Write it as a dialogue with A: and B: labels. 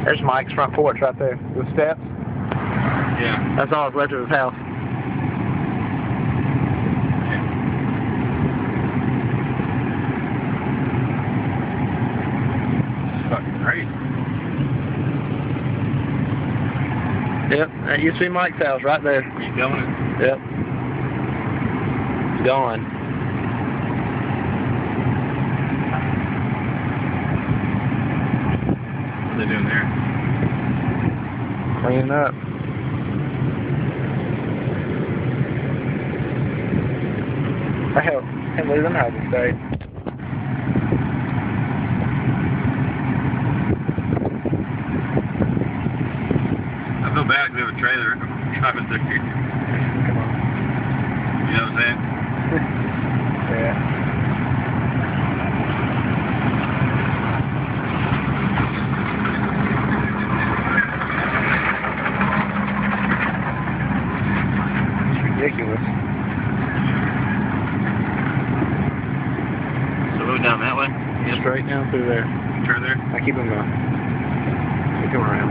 A: There's Mike's front porch right there. The steps.
B: Yeah.
A: That's all that's left of his house.
B: It's fucking crazy.
A: Yep, that used to be Mike's house right there.
B: You filming it?
A: Yep. It's gone.
B: What are they doing there?
A: Cleaning up. I can't believe them houses stayed.
B: I feel bad because we have a trailer driving through here.
A: Come on.
B: You know what I'm saying?
A: Yeah. It's ridiculous.
B: So we're down that way?
A: Yeah, straight down through there.
B: Turn there?
A: I keep them going. Keep them around.